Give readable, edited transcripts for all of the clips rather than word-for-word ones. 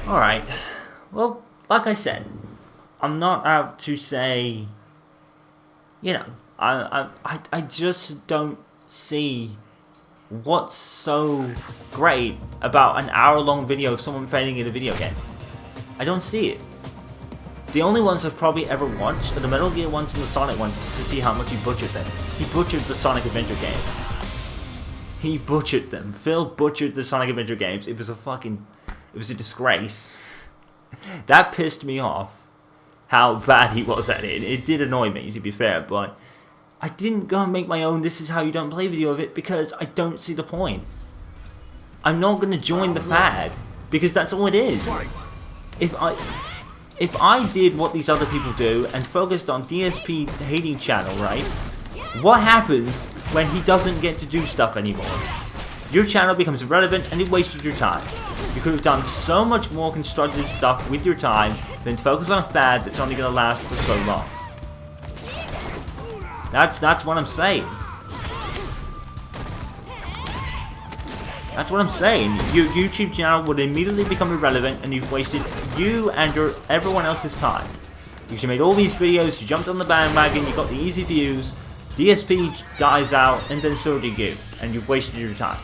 Alright. Well, like I said, I'm not out to say, you know, I just don't see what's so great about an hour-long video of someone failing in a video game. I don't see it. The only ones I've probably ever watched are the Metal Gear ones and the Sonic ones, just to see how much he butchered them. He butchered the Sonic Adventure games. He butchered them. Phil butchered the Sonic Adventure games. It was a disgrace. That pissed me off, how bad he was at it. It did annoy me, to be fair, but I didn't go and make my own "this is how you don't play" video of it because I don't see the point. I'm not going to join the fad, because that's all it is. If I did what these other people do and focused on DSP hating channel, right? What happens when he doesn't get to do stuff anymore? Your channel becomes irrelevant and it wasted your time. You could have done so much more constructive stuff with your time than focus on a fad that's only going to last for so long. That's what I'm saying. That's what I'm saying. Your YouTube channel would immediately become irrelevant and you've wasted you and everyone else's time. Because you made all these videos, you jumped on the bandwagon, you got the easy views, DSP dies out, and then so did you. And you've wasted your time.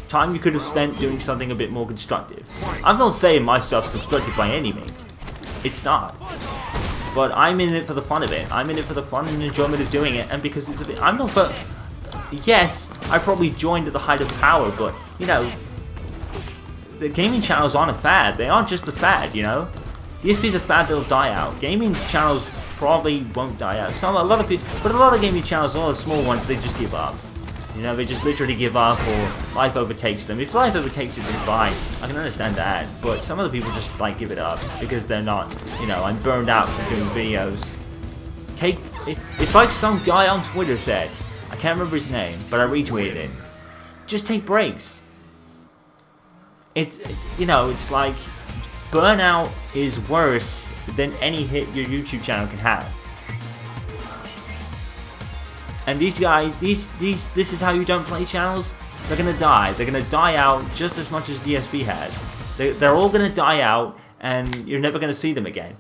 Time you could have spent doing something a bit more constructive. I'm not saying my stuff's constructive by any means. It's not. But I'm in it for the fun of it. I'm in it for the fun and enjoyment of doing it, and because it's a bit... I'm not for... Yes, I probably joined at the height of power, but, you know, the gaming channels aren't a fad. They aren't just a fad, you know? DSP's a fad that'll die out. Gaming channels probably won't die out. A lot of people, but a lot of gaming channels, a lot of small ones, they just give up. You know, they just literally give up, or life overtakes them. If life overtakes it, then fine. I can understand that. But some of the people just, like, give it up because they're not, you know, I'm burned out from doing videos. It's like some guy on Twitter said, I can't remember his name, but I retweeted it. Just take breaks. You know, it's like burnout is worse than any hit your YouTube channel can have. And these guys, this is how you don't play channels. They're gonna die. They're gonna die out just as much as DSP has. They're all gonna die out, and you're never gonna see them again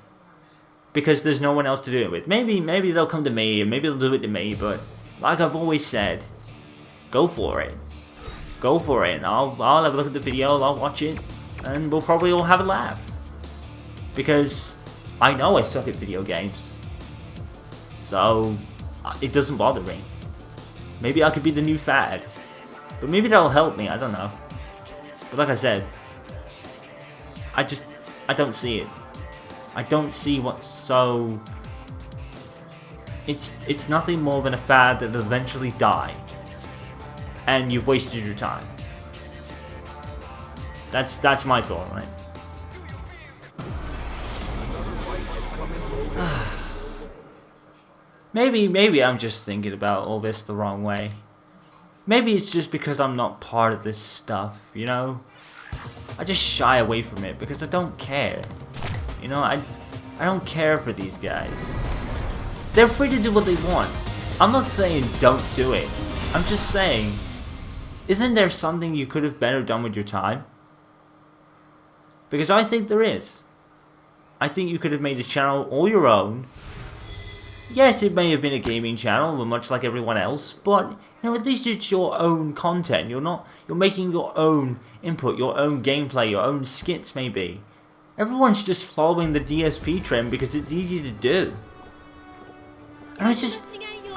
because there's no one else to do it with. Maybe they'll come to me, and maybe they'll do it to me. But like I've always said, go for it. Go for it. I'll have a look at the video. I'll watch it, and we'll probably all have a laugh because I know I suck at video games. So it doesn't bother me. Maybe I could be the new fad. But maybe that'll help me, I don't know. But like I said, I don't see it. I don't see what's so... It's nothing more than a fad that'll eventually die. And you've wasted your time. That's my thought, right? Maybe I'm just thinking about all this the wrong way. Maybe it's just because I'm not part of this stuff, you know? I just shy away from it because I don't care. You know, I don't care for these guys. They're free to do what they want. I'm not saying don't do it. I'm just saying, isn't there something you could have better done with your time? Because I think there is. I think you could have made a channel all your own. Yes, it may have been a gaming channel, much like everyone else, but you know, at least it's your own content. You're making your own input, your own gameplay, your own skits maybe. Everyone's just following the DSP trend because it's easy to do. And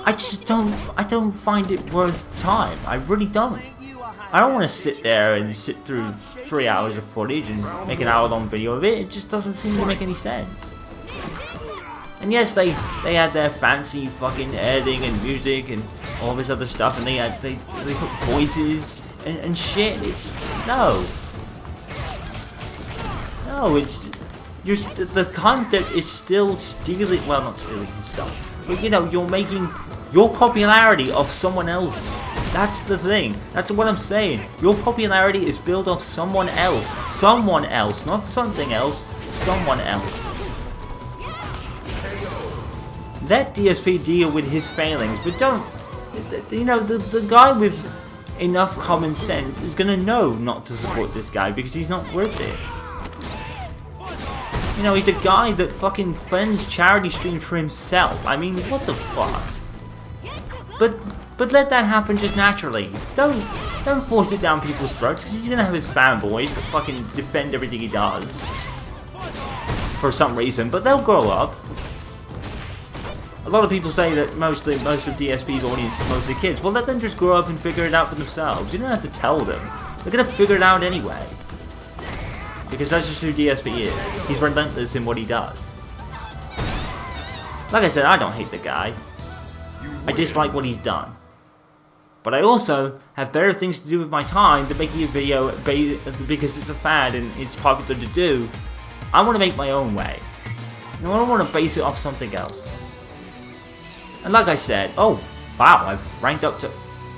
I don't find it worth time. I really don't. I don't want to sit there and sit through 3 hours of footage and make an hour-long video of it. It just doesn't seem to make any sense. And yes, they had their fancy fucking editing and music and all this other stuff, and they put voices and shit. It's the concept is still stealing. Well, not stealing stuff, but you know, you're making your popularity off someone else. That's the thing. That's what I'm saying. Your popularity is built off someone else. Someone else, not something else. Someone else. Let DSP deal with his failings, but don't, you know, the guy with enough common sense is gonna know not to support this guy because he's not worth it. You know, he's a guy that fucking funds charity streams for himself. I mean, what the fuck? But let that happen just naturally. Don't force it down people's throats, because he's gonna have his fanboys that fucking defend everything he does. For some reason, but they'll grow up. A lot of people say that most of DSP's audience is mostly kids. Well, let them just grow up and figure it out for themselves. You don't have to tell them. They're gonna figure it out anyway. Because that's just who DSP is. He's relentless in what he does. Like I said, I don't hate the guy. I dislike what he's done. But I also have better things to do with my time than making a video because it's a fad and it's popular to do. I want to make my own way. I don't want to base it off something else. And like I said, oh wow, I've ranked up to,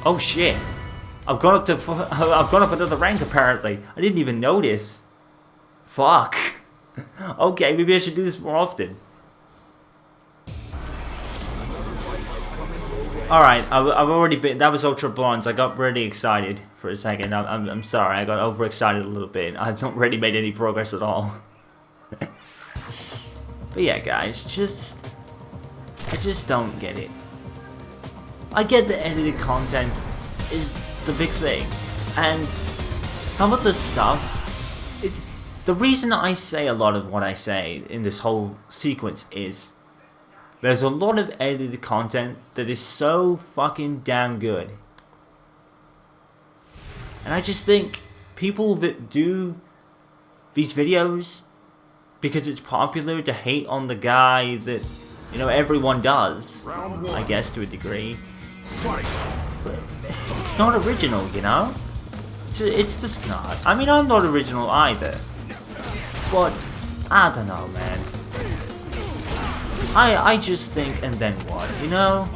oh shit, I've gone up another rank apparently. I didn't even notice. Fuck. Okay, maybe I should do this more often. Alright, I've already been, that was Ultra Bronze. I got really excited for a second. I'm sorry, I got overexcited a little bit. I've not really made any progress at all. But yeah, guys, I just don't get it. I get that edited content is the big thing, and some of the stuff, the reason I say a lot of what I say in this whole sequence is there's a lot of edited content that is so fucking damn good. And I just think people that do these videos because it's popular to hate on the guy that, you know, everyone does, I guess to a degree. But it's not original, you know? It's just not. I mean, I'm not original either. But, I don't know, man. I just think, and then what, you know?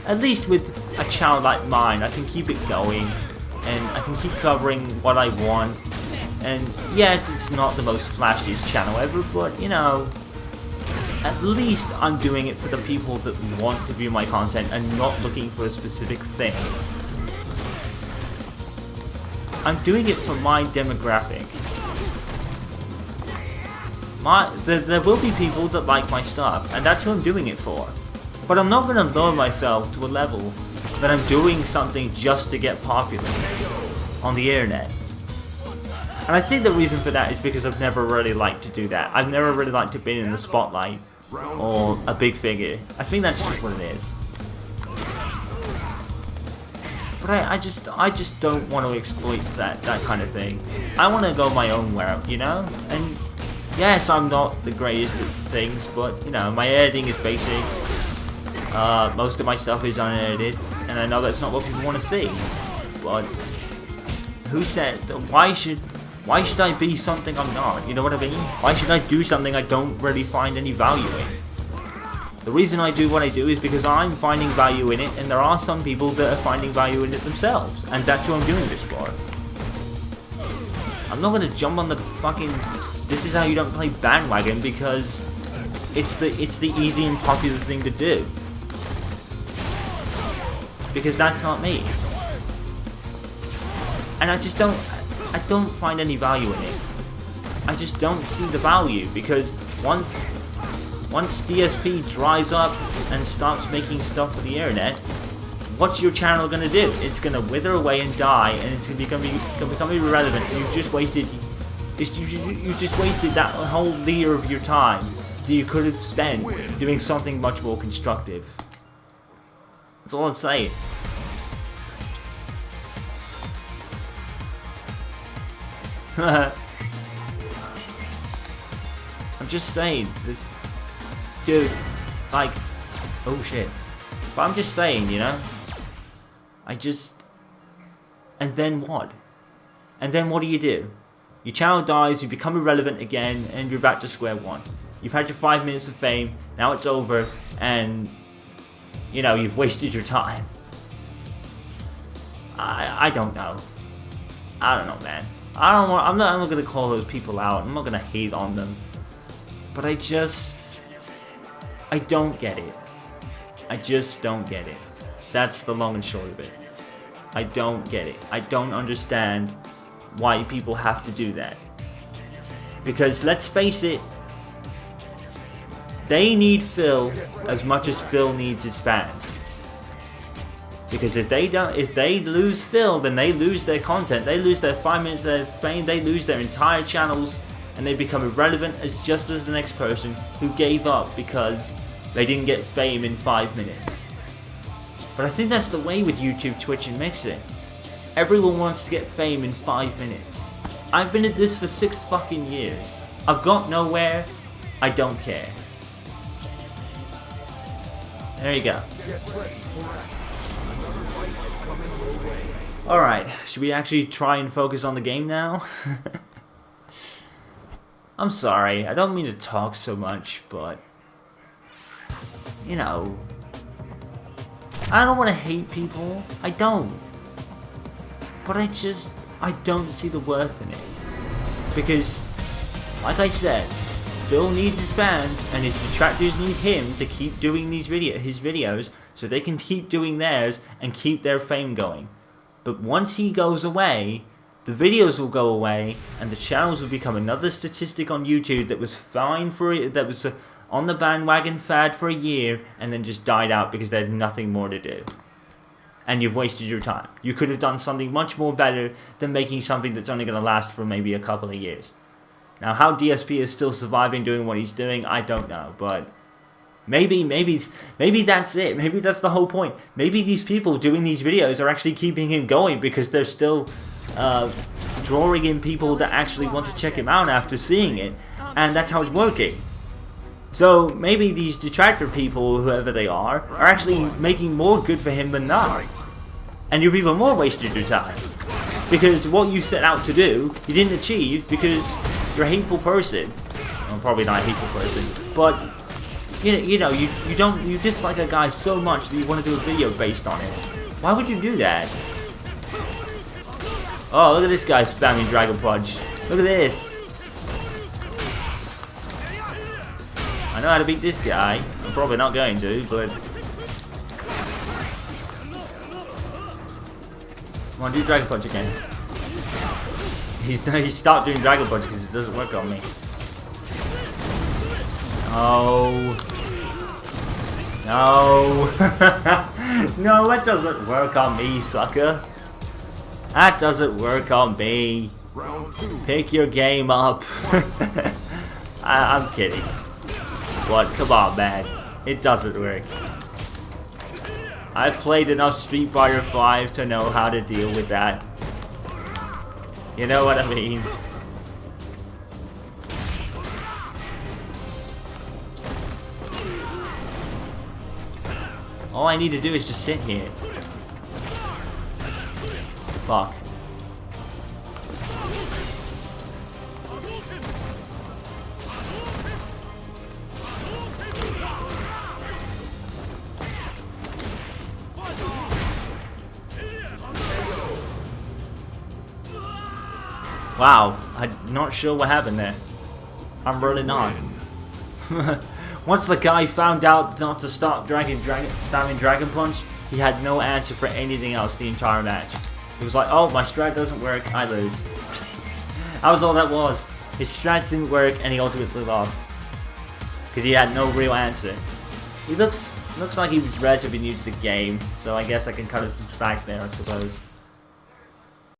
At least with a channel like mine, I can keep it going, and I can keep covering what I want. And yes, it's not the most flashiest channel ever, but, you know, at least I'm doing it for the people that want to view my content and not looking for a specific thing. I'm doing it for my demographic. There will be people that like my stuff, and that's who I'm doing it for. But I'm not going to lower myself to a level that I'm doing something just to get popular on the internet. And I think the reason for that is because I've never really liked to do that. I've never really liked to be in the spotlight or a big figure. I think that's just what it is. But I just don't want to exploit that kind of thing. I want to go my own way, you know? And yes, I'm not the greatest at things, but, you know, my editing is basic. Most of my stuff is unedited, and I know that's not what people want to see. But who said, why should I be something I'm not? You know what I mean? Why should I do something I don't really find any value in? The reason I do what I do is because I'm finding value in it, and there are some people that are finding value in it themselves, and that's who I'm doing this for. I'm not gonna jump on the fucking "this is how you don't play" bandwagon because it's the easy and popular thing to do. Because that's not me. And I don't find any value in it. I just don't see the value, because once DSP dries up and stops making stuff for the internet, what's your channel gonna do? It's gonna wither away and die, and it's gonna become irrelevant. You've just wasted that whole year of your time that you could have spent doing something much more constructive. That's all I'm saying. I'm just saying, this dude, like, oh shit. But I'm just saying, you know, and then what? And then what do? Your channel dies, you become irrelevant again, and you're back to square one. You've had your 5 minutes of fame, now it's over, and, you know, you've wasted your time. I don't know. I don't know, man. I'm not gonna call those people out. I'm not gonna hate on them. But I don't get it. I just don't get it. That's the long and short of it. I don't get it. I don't understand why people have to do that. Because let's face it, they need Phil as much as Phil needs his fans. Because if they lose Phil, then they lose their content, they lose their 5 minutes of their fame, they lose their entire channels, and they become irrelevant as just as the next person who gave up because they didn't get fame in 5 minutes. But I think that's the way with YouTube, Twitch, and Mixer. Everyone wants to get fame in 5 minutes. I've been at this for 6 fucking years. I've got nowhere. I don't care. There you go. Alright, should we actually try and focus on the game now? I'm sorry, I don't mean to talk so much, but... you know... I don't want to hate people. I don't. But I don't see the worth in it. Because, like I said, Phil needs his fans, and his detractors need him to keep doing his videos, so they can keep doing theirs and keep their fame going. But once he goes away, the videos will go away, and the channels will become another statistic on YouTube that was fine for it, that was on the bandwagon fad for a year, and then just died out because they had nothing more to do. And you've wasted your time. You could have done something much more better than making something that's only going to last for maybe a couple of years. Now, how DSP is still surviving doing what he's doing, I don't know, but maybe that's it. Maybe that's the whole point. Maybe these people doing these videos are actually keeping him going because they're still drawing in people that actually want to check him out after seeing it, and that's how it's working. So maybe these detractor people, whoever they are actually making more good for him than not. And you've even more wasted your time. Because what you set out to do, you didn't achieve because you're a hateful person. Well, probably not a hateful person, but you dislike a guy so much that you want to do a video based on it. Why would you do that? Oh, look at this guy spamming Dragon Punch. Look at this. I know how to beat this guy. I'm probably not going to, but... come on, do Dragon Punch again. He's stopped doing Dragon Punch because it doesn't work on me. No. No. No, that doesn't work on me, sucker. That doesn't work on me. Pick your game up. I'm kidding. What? Come on, man. It doesn't work. I've played enough Street Fighter V to know how to deal with that. You know what I mean? All I need to do is just sit here. Fuck. Wow, I'm not sure what happened there. I'm really not. Once the guy found out not to stop spamming Dragon Punch, he had no answer for anything else the entire match. He was like, oh, my strat doesn't work, I lose. That was all that was. His strats didn't work and he ultimately lost. Because he had no real answer. He looks like he was relatively new to the game, so I guess I can cut it some slack there, I suppose.